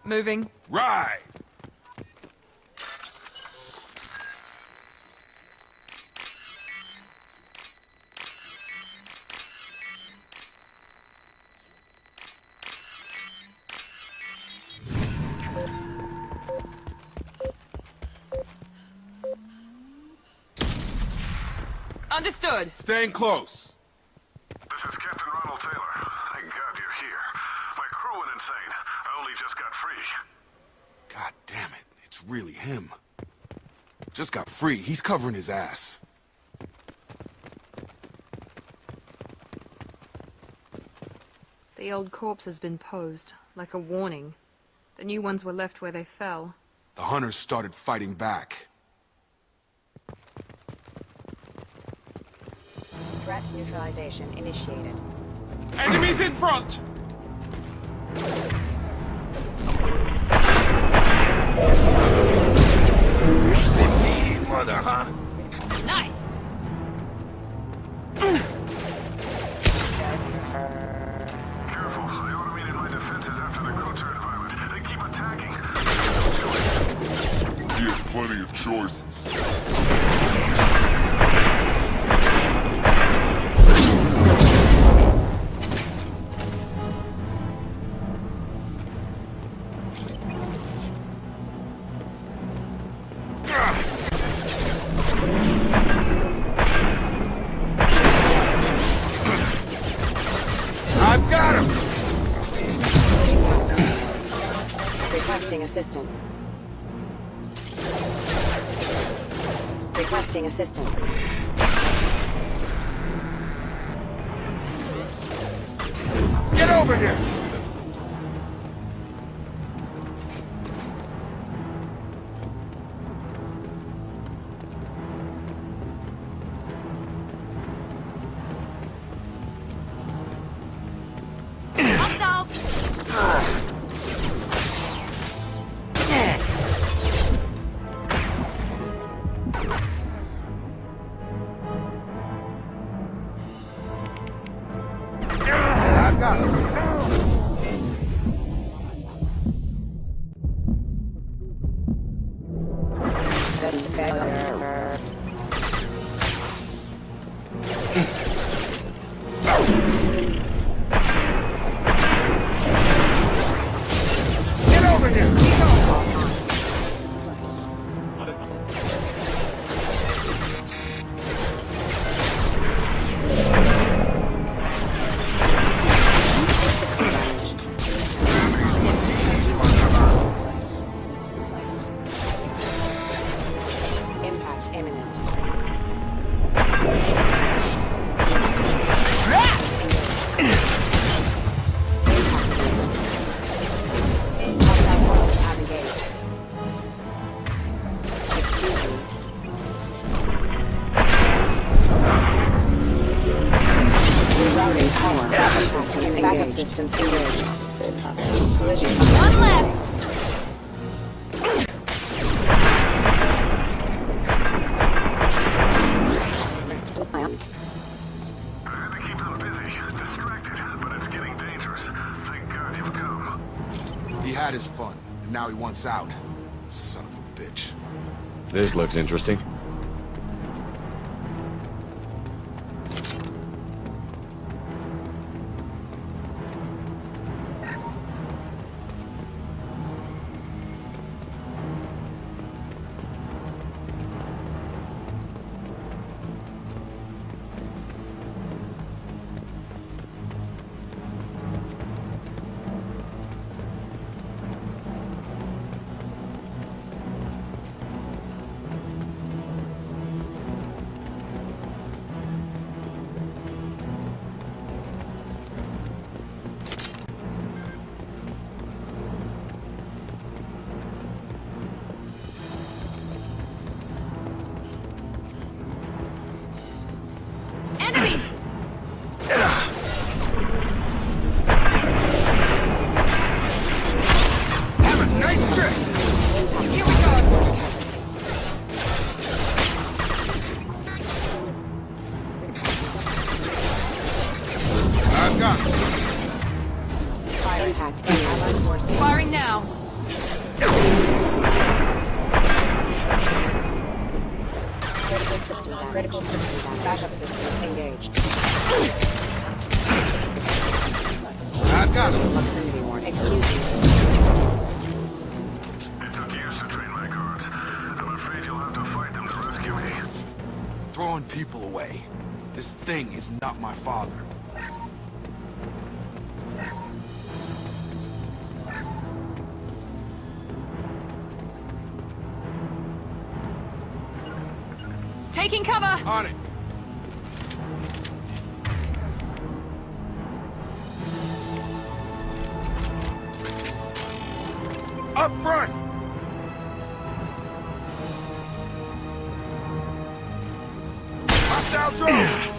Moving. Right! Understood. Staying close. This is Captain Ronald Taylor. Thank God you're here. My crew went insane. I only just got free. God damn it, it's really him. Just got free, he's covering his ass. The old corpse has been posed, like a warning. The new ones were left where they fell. The hunters started fighting back. Threat neutralization initiated. Enemies in front! Mother, huh? Nice! Careful. I automated my defenses after the Groats are violent. They keep attacking. He has plenty of choices. I've got him! Requesting assistance. Requesting assistance. Get over here! Hostiles! I've got him. That is failure. Get over here! Impact imminent. Hostile forces have engaged. Excuse me. Rerouting power. Backup systems engaged. Collision. One less! They keep them busy, distracted, but it's getting dangerous. Thank God you've come. He had his fun, and now he wants out. Son of a bitch. This looks interesting. Enemies! Have a nice trip! Here we go! I've got him. Fire impact imminent. Firing now. Critical system down. Backup systems engaged. I've got you. Proximity warning. Excuse me. It took years to train my guards. I'm afraid you'll have to fight them to rescue me. Throwing people away. This thing is not my father. Taking cover! On it. Up front! Hostile drone!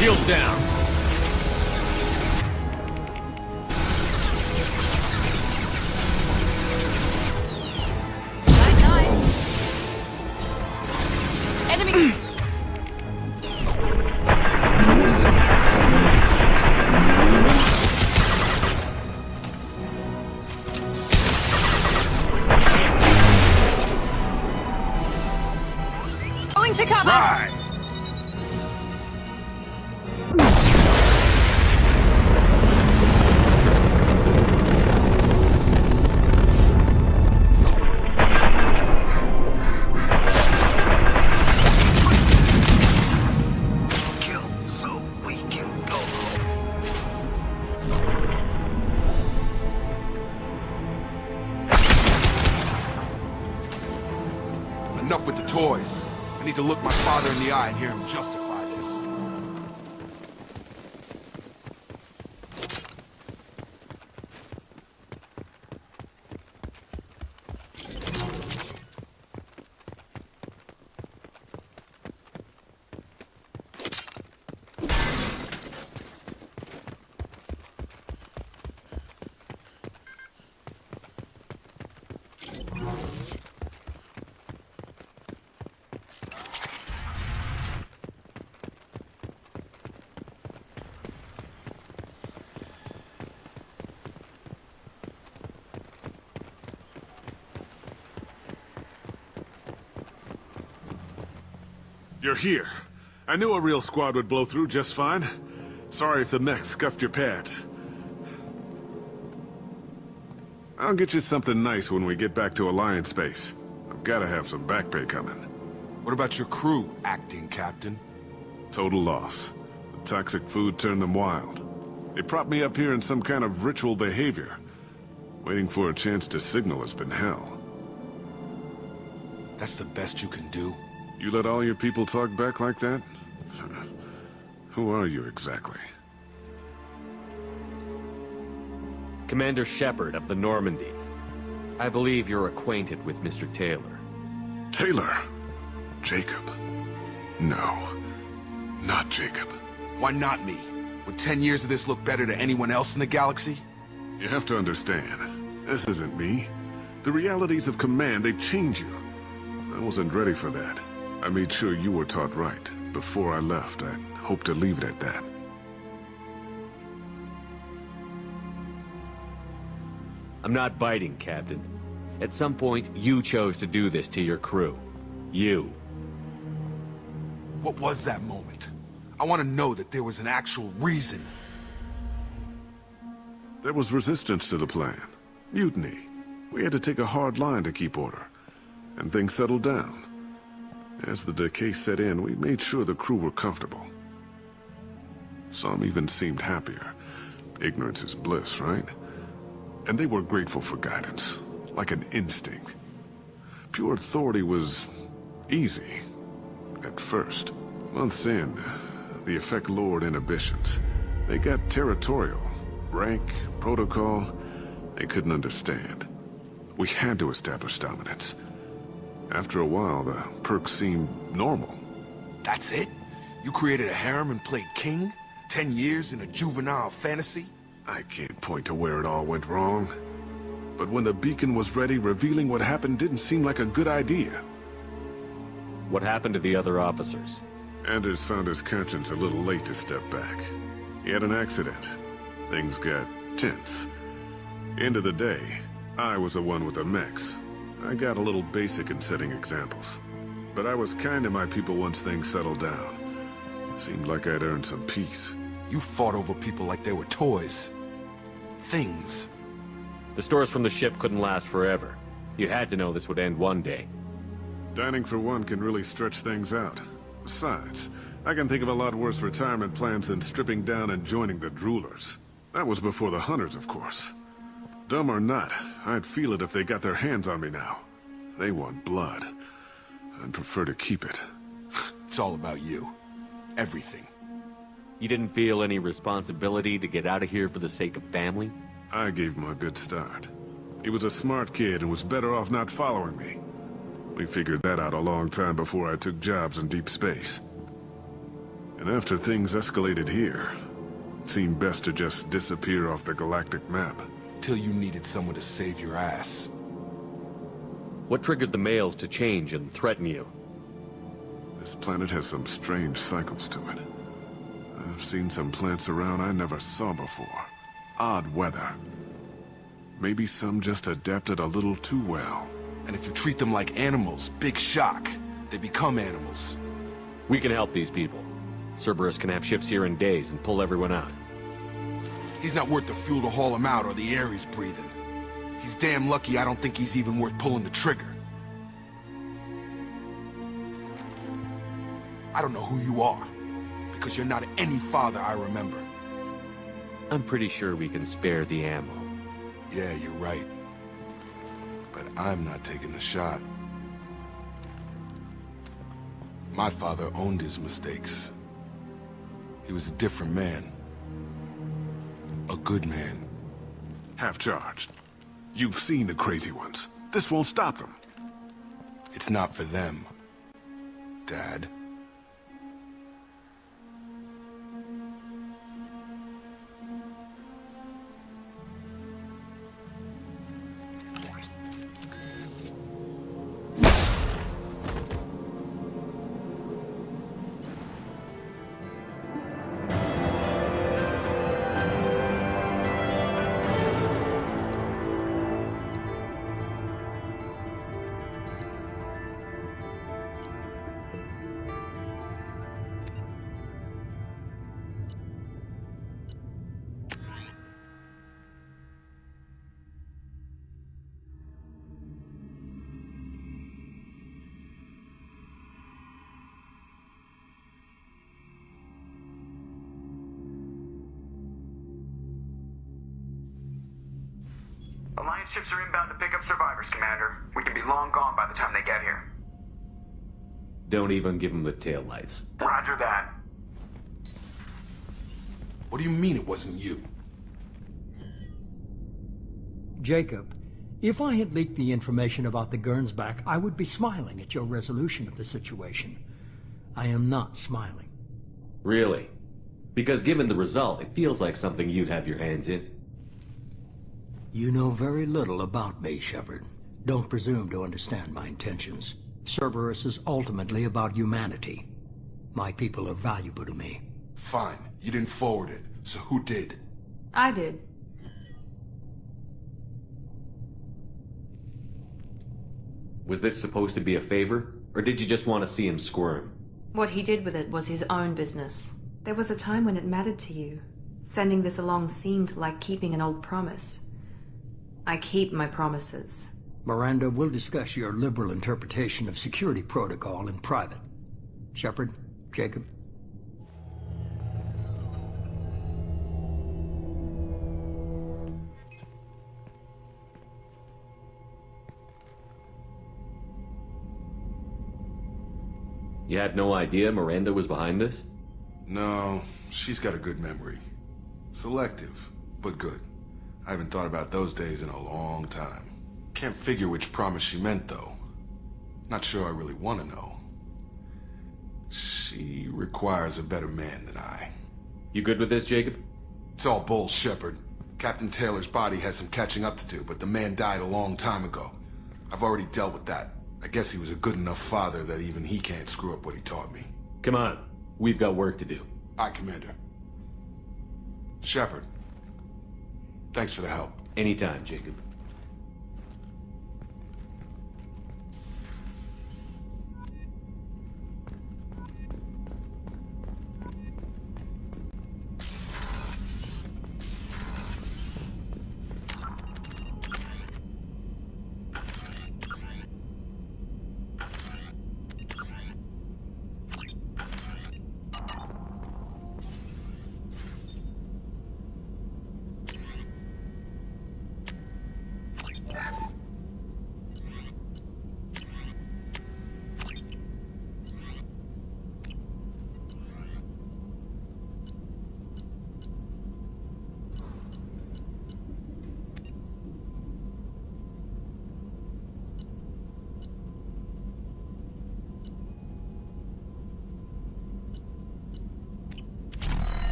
Shields down. Nice. Enemy. Going to cover. Right! Enough with the toys. I need to look my father in the eye and hear him justify this. You're here. I knew a real squad would blow through just fine. Sorry if the mech scuffed your pads. I'll get you something nice when we get back to Alliance space. I've gotta have some back pay coming. What about your crew, acting captain? Total loss. The toxic food turned them wild. They propped me up here in some kind of ritual behavior. Waiting for a chance to signal has been hell. That's the best you can do? You let all your people talk back like that? Who are you exactly? Commander Shepard of the Normandy. I believe you're acquainted with Mr. Taylor. Taylor? Jacob? No. Not Jacob. Why not me? Would 10 years of this look better to anyone else in the galaxy? You have to understand, this isn't me. The realities of command, they change you. I wasn't ready for that. I made sure you were taught right. Before I left, I hoped to leave it at that. I'm not biting, Captain. At some point, you chose to do this to your crew. You. What was that moment? I want to know that there was an actual reason. There was resistance to the plan. Mutiny. We had to take a hard line to keep order. And things settled down. As the decay set in, we made sure the crew were comfortable. Some even seemed happier. Ignorance is bliss, right? And they were grateful for guidance, like an instinct. Pure authority was easy, at first. Months in, the effect lowered inhibitions. They got territorial. Rank, protocol, they couldn't understand. We had to establish dominance. After a while, the perks seemed normal. That's it? You created a harem and played king? 10 years in a juvenile fantasy? I can't point to where it all went wrong. But when the beacon was ready, revealing what happened didn't seem like a good idea. What happened to the other officers? Anders found his conscience a little late to step back. He had an accident. Things got tense. End of the day, I was the one with the mechs. I got a little basic in setting examples. But I was kind to my people once things settled down. Seemed like I'd earned some peace. You fought over people like they were toys. Things. The stores from the ship couldn't last forever. You had to know this would end one day. Dining for one can really stretch things out. Besides, I can think of a lot worse retirement plans than stripping down and joining the droolers. That was before the hunters, of course. Dumb or not, I'd feel it if they got their hands on me now. They want blood. I'd prefer to keep it. It's all about you. Everything. You didn't feel any responsibility to get out of here for the sake of family? I gave him a good start. He was a smart kid and was better off not following me. We figured that out a long time before I took jobs in deep space. And after things escalated here, it seemed best to just disappear off the galactic map. Till you needed someone to save your ass. What triggered the males to change and threaten you? This planet has some strange cycles to it. I've seen some plants around I never saw before. Odd weather. Maybe some just adapted a little too well. And if you treat them like animals, big shock. They become animals. We can help these people. Cerberus can have ships here in days and pull everyone out. He's not worth the fuel to haul him out or the air he's breathing. He's damn lucky I don't think he's even worth pulling the trigger. I don't know who you are, because you're not any father I remember. I'm pretty sure we can spare the ammo. Yeah, you're right. But I'm not taking the shot. My father owned his mistakes. He was a different man. A good man. Half-charged. You've seen the crazy ones. This won't stop them. It's not for them, Dad. Alliance ships are inbound to pick up survivors, Commander. We can be long gone by the time they get here. Don't even give them the taillights. Roger that. What do you mean it wasn't you? Jacob, if I had leaked the information about the Gernsback, I would be smiling at your resolution of the situation. I am not smiling. Really? Because given the result, it feels like something you'd have your hands in. You know very little about me, Shepard. Don't presume to understand my intentions. Cerberus is ultimately about humanity. My people are valuable to me. Fine. You didn't forward it. So who did? I did. Was this supposed to be a favor? Or did you just want to see him squirm? What he did with it was his own business. There was a time when it mattered to you. Sending this along seemed like keeping an old promise. I keep my promises. Miranda, we'll discuss your liberal interpretation of security protocol in private. Shepard, Jacob. You had no idea Miranda was behind this? No, she's got a good memory. Selective, but good. I haven't thought about those days in a long time. Can't figure which promise she meant, though. Not sure I really want to know. She requires a better man than I. You good with this, Jacob? It's all bull, Shepard. Captain Taylor's body has some catching up to do, but the man died a long time ago. I've already dealt with that. I guess he was a good enough father that even he can't screw up what he taught me. Come on. We've got work to do. Aye, Commander. Shepard. Thanks for the help. Anytime, Jacob.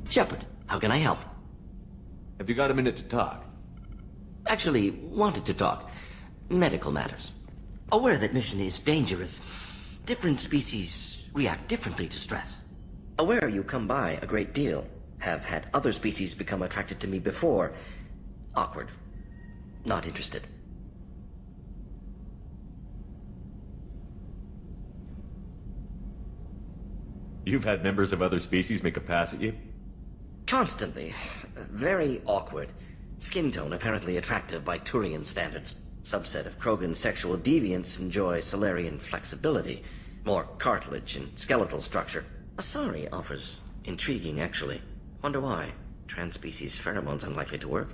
Shepard, how can I help? Have you got a minute to talk? Actually, wanted to talk. Medical matters. Aware that mission is dangerous. Different species react differently to stress. Aware you come by a great deal. Have had other species become attracted to me before. Awkward. Not interested. You've had members of other species make a pass at you? Constantly. Very awkward. Skin tone apparently attractive by Turian standards. Subset of Krogan's sexual deviants enjoy Solarian flexibility. More cartilage and skeletal structure. Asari offers intriguing, actually. Wonder why. Trans-species pheromones unlikely to work.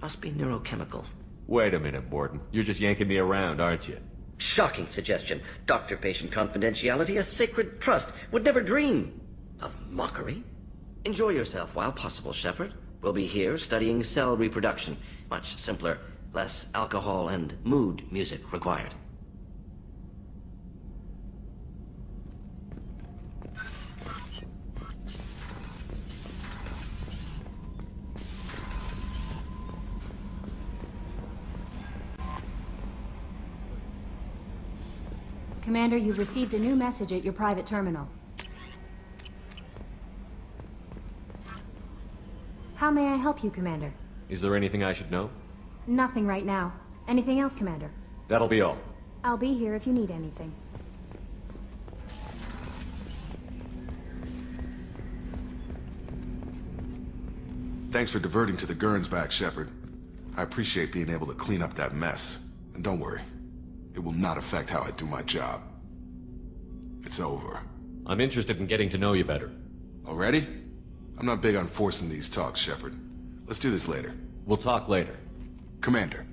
Must be neurochemical. Wait a minute, Borden. You're just yanking me around, aren't you? Shocking suggestion. Doctor-patient confidentiality, a sacred trust. Would never dream of mockery. Enjoy yourself while possible, Shepard. We'll be here studying cell reproduction. Much simpler, less alcohol and mood music required. Commander, you've received a new message at your private terminal. How may I help you, Commander? Is there anything I should know? Nothing right now. Anything else, Commander? That'll be all. I'll be here if you need anything. Thanks for diverting to the Gurns back, Shepard. I appreciate being able to clean up that mess. And don't worry, it will not affect how I do my job. It's over. I'm interested in getting to know you better. Already? I'm not big on forcing these talks, Shepard. Let's do this later. We'll talk later. Commander.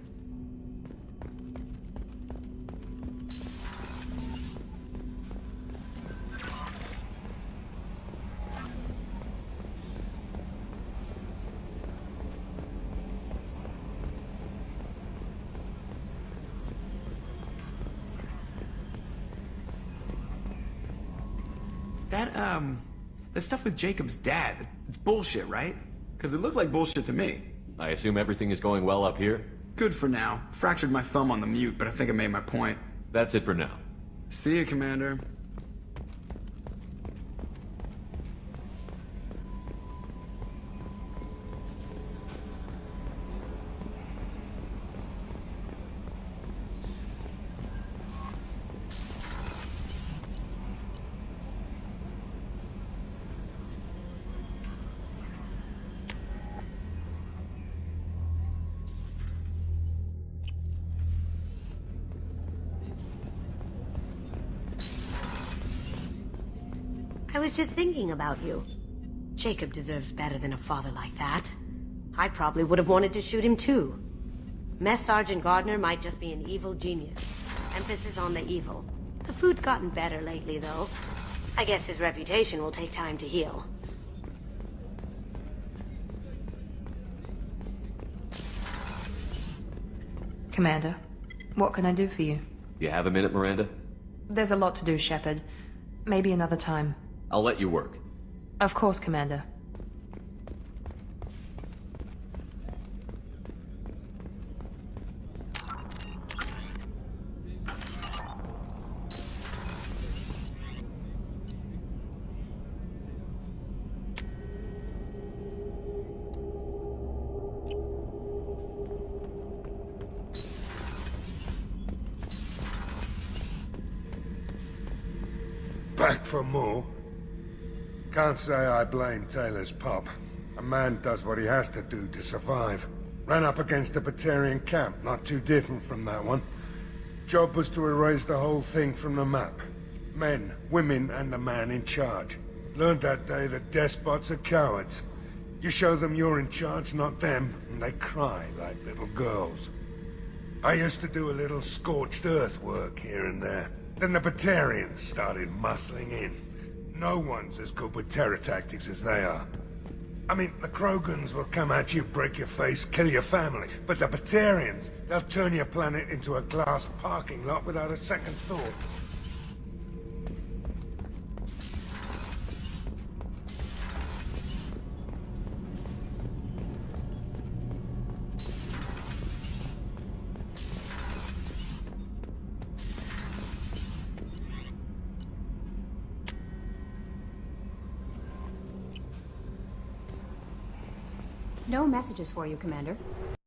The stuff with Jacob's dad, it's bullshit, right? Because it looked like bullshit to me. I assume everything is going well up here? Good for now. Fractured my thumb on the mute, but I think I made my point. That's it for now. See you, Commander. I was just thinking about you. Jacob deserves better than a father like that. I probably would have wanted to shoot him too. Mess Sergeant Gardner might just be an evil genius. Emphasis on the evil. The food's gotten better lately, though. I guess his reputation will take time to heal. Commander, what can I do for you? You have a minute, Miranda? There's a lot to do, Shepard. Maybe another time. I'll let you work. Of course, Commander. Back for more? Can't say I blame Taylor's pop. A man does what he has to do to survive. Ran up against a Batarian camp, not too different from that one. Job was to erase the whole thing from the map. Men, women, and the man in charge. Learned that day that despots are cowards. You show them you're in charge, not them, and they cry like little girls. I used to do a little scorched earth work here and there. Then the Batarians started muscling in. No one's as good with terror tactics as they are. I mean, the Krogans will come at you, break your face, kill your family. But the Batarians, they'll turn your planet into a glass parking lot without a second thought. No messages for you, Commander.